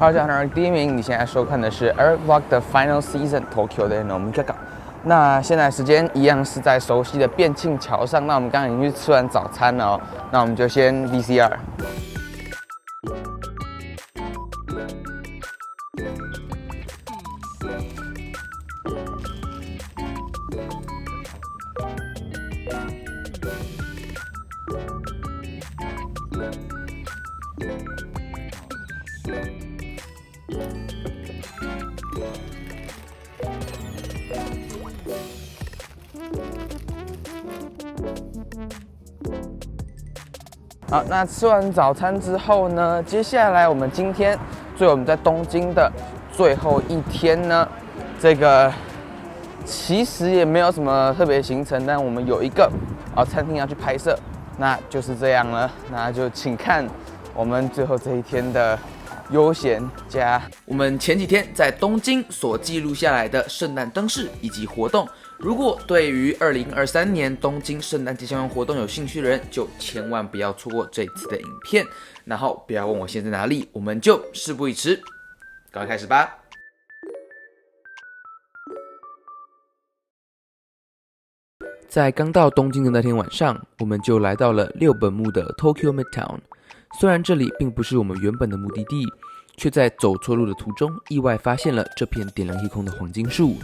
Hello， 大家好，第一名，你现在收看的是 Eric Vlog 的 Final Season Tokyo 的我们这个。那现在时间一样是在熟悉的汴庆桥上。那我们刚刚已经去吃完早餐了哦，那我们就先 VCR。好，那吃完早餐之后呢，接下来我们今天我们在东京的最后一天呢，这个其实也没有什么特别行程，但我们有一个餐厅要去拍摄，那就是这样了。那就请看我们最后这一天的悠闲加我们前几天在东京所记录下来的圣诞灯饰以及活动。如果对于2023年东京圣诞节相关活动有兴趣的人，就千万不要错过这次的影片。然后不要问我现在哪里，我们就事不宜迟，赶快开始吧。在刚到东京的那天晚上，我们就来到了六本木的 Tokyo Midtown。虽然这里并不是我们原本的目的地，却在走错路的途中意外发现了这片点亮夜空的黄金树。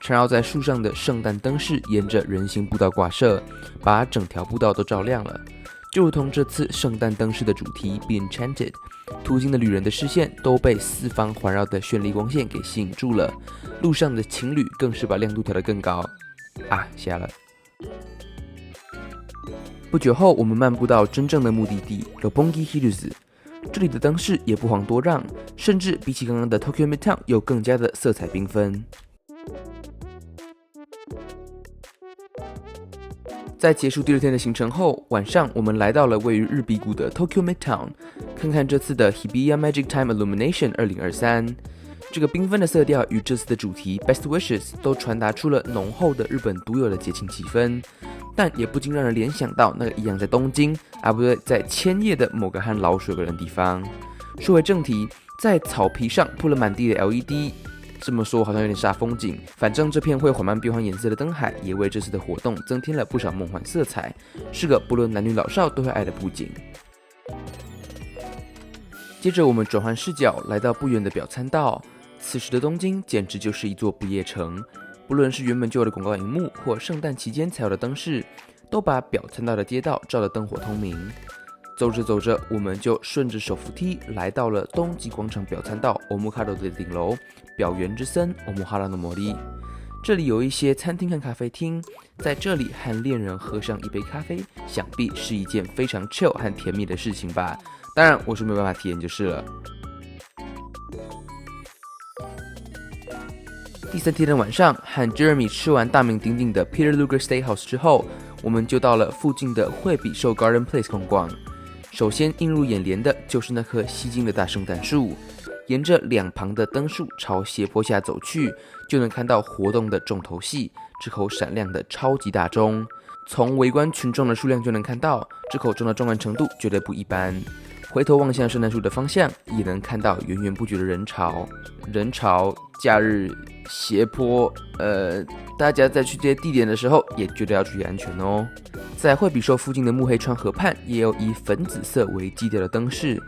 缠绕在树上的圣诞灯饰沿着人行步道挂设，把整条步道都照亮了。就如同这次圣诞灯饰的主题 Be Enchanted， 途经的旅人的视线都被四方环绕的绚丽光线给吸引住了。路上的情侣更是把亮度调得更高。瞎了。不久后，我们漫步到真正的目的地 Roppongi Hills。这里的灯饰也不遑多让，甚至比起刚刚的 Tokyo Midtown 又更加的色彩缤纷。在结束第二天的行程后，晚上我们来到了位于日比谷的 Tokyo Midtown， 看看这次的 Hibiya Magic Time Illumination 2023。这个缤纷的色调与这次的主题 Best Wishes 都传达出了浓厚的日本独有的节庆气氛，但也不禁让人联想到那个一样在东京，不对，在千叶的某个和老鼠有关的地方。说回正题，在草皮上铺了满地的 LED。这么说好像有点煞风景，反正这片会缓慢变换颜色的灯海也为这次的活动增添了不少梦幻色彩，是个不论男女老少都会爱的布景。接着我们转换视角，来到不远的表参道。此时的东京简直就是一座不夜城，不论是原本就有的广告荧幕，或圣诞期间才有的灯饰，都把表参道的街道照得灯火通明。走着走着，我们就顺着手扶梯来到了东极广场表参道 Omukado 的顶楼表园之森 Omohara no Mori。这里有一些餐厅和咖啡厅，在这里和恋人喝上一杯咖啡，想必是一件非常 chill 和甜蜜的事情吧。当然，我是没有办法体验就是了。第三天的晚上，和 Jeremy 吃完大名鼎鼎的 Peter Luger Steakhouse 之后，我们就到了附近的惠比寿 Garden Place 逛逛。首先映入眼帘的就是那棵吸睛的大圣诞树，沿着两旁的灯树朝斜坡下走去，就能看到活动的重头戏——这口闪亮的超级大钟。从围观群众的数量就能看到，这口钟的壮观程度绝对不一般。回头望向圣诞树的方向，也能看到源源不绝的人潮。假日，斜坡，大家在去这些地点的时候，也绝对要注意安全哦。在惠比寿附近的目黑川河畔，也有以粉紫色为基调的灯饰，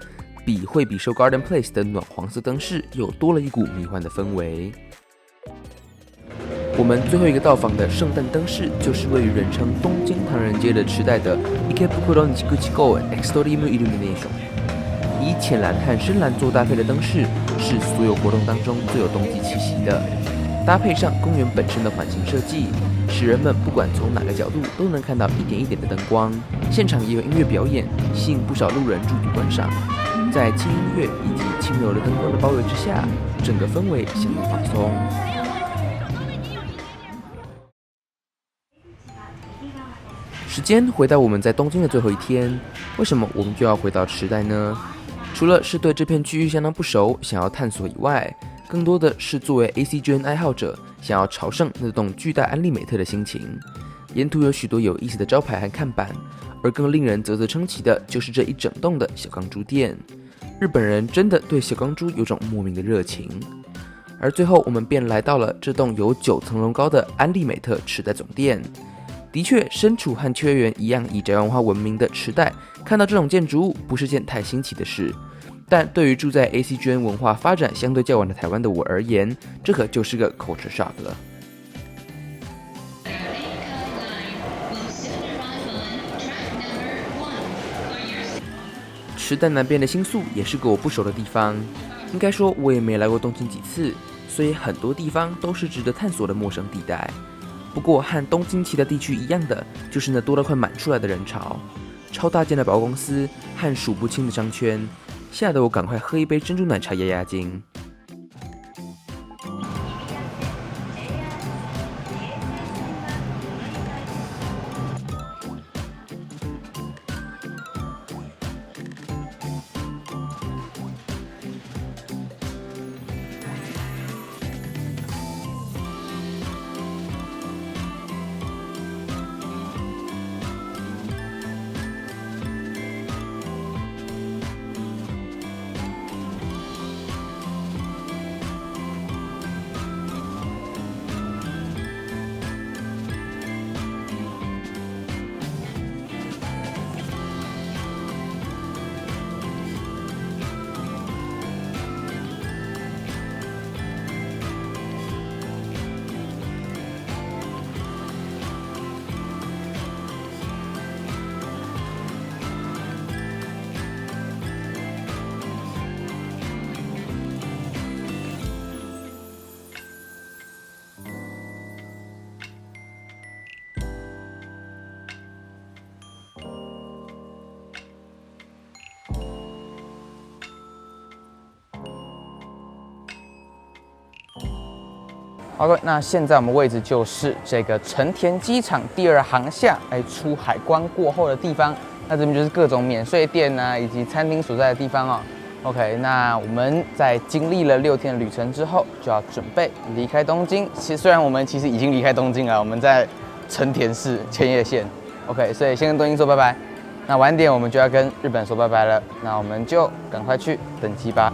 比惠比寿 Garden Place 的暖黄色灯饰又多了一股迷幻的氛围。我们最后一个到访的圣诞灯饰，就是位于人称东京唐人街的池袋的 Ikebukuro Nishikuchi Extreme Illumination。以浅蓝和深蓝做搭配的灯饰，是所有活动当中最有冬季气息的。搭配上公园本身的环形设计，使人们不管从哪个角度都能看到一点一点的灯光。现场也有音乐表演，吸引不少路人驻足观赏。在轻音乐以及轻柔的灯光的包围之下，整个氛围相当放松。时间回到我们在东京的最后一天，为什么我们就要回到池袋呢？除了是对这片区域相当不熟，想要探索以外，更多的是作为 ACGN 爱好者，想要朝圣那栋巨大安利美特的心情。沿途有许多有意思的招牌和看板，而更令人啧啧称奇的就是这一整栋的小钢珠店。日本人真的对小钢珠有种莫名的热情。而最后，我们便来到了这栋有9层楼高的安利美特池袋总店。的确，身处和秋叶原一样以宅文化闻名的池袋，看到这种建筑物不是件太新奇的事。但对于住在 ACGN 文化发展相对较晚的台湾的我而言，这可就是个 culture shock 了。池袋南边的新宿也是个我不熟的地方，应该说我也没来过东京几次，所以很多地方都是值得探索的陌生地带。不过和东京其他地区一样的，就是那多到快满出来的人潮，超大间的百货公司和数不清的商圈，吓得我赶快喝一杯珍珠奶茶压压惊。好，那现在我们位置就是这个成田机场第2航厦，出海关过后的地方。那这边就是各种免税店啊，以及餐厅所在的地方哦。OK， 那我们在经历了6天的旅程之后，就要准备离开东京。虽然我们其实已经离开东京了，我们在成田市千叶县。OK， 所以先跟东京说拜拜。那晚点我们就要跟日本说拜拜了。那我们就赶快去登机吧。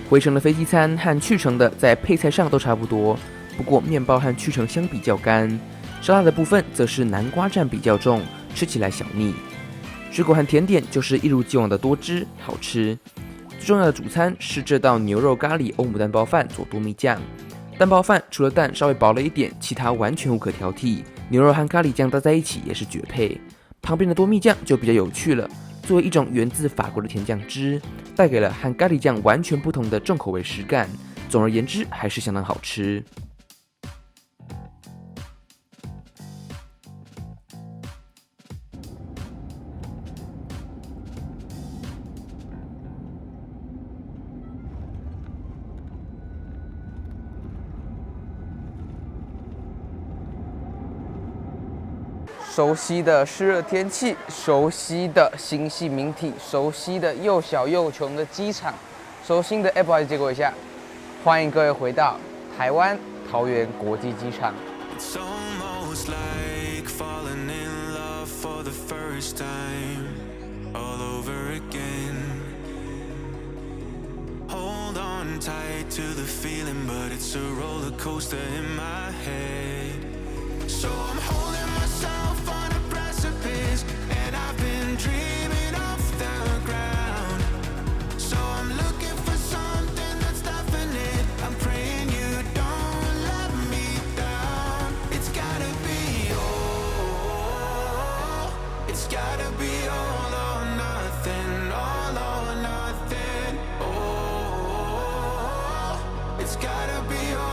回程的飞机餐和去程的在配菜上都差不多，不过面包和去程相比较干，沙拉的部分则是南瓜蘸比较重，吃起来小腻。水果和甜点就是一如既往的多汁好吃。最重要的主餐是这道牛肉咖喱欧姆蛋包饭佐多蜜酱。蛋包饭除了蛋稍微薄了一点，其他完全无可挑剔。牛肉和咖喱酱搭在一起也是绝配。旁边的多蜜酱就比较有趣了。作为一种源自法国的甜酱汁，带给了和咖喱酱完全不同的重口味实感。总而言之，还是相当好吃。熟悉的湿热天气，熟悉的星系名体，熟悉的又小又穷的机场，熟悉的 Apple 结果一下，欢迎各位回到台湾桃园国际机场。It's almost like falling in love for the first time, all over again. Hold on tight to the feeling, but it's a roller coaster in my head. So I'm holding myself on a precipice, and I've been dreaming off the ground. So I'm looking for something that's definite. I'm praying you don't let me down. It's gotta be all. It's gotta be all or nothing. All or nothing. Oh, it's gotta be all.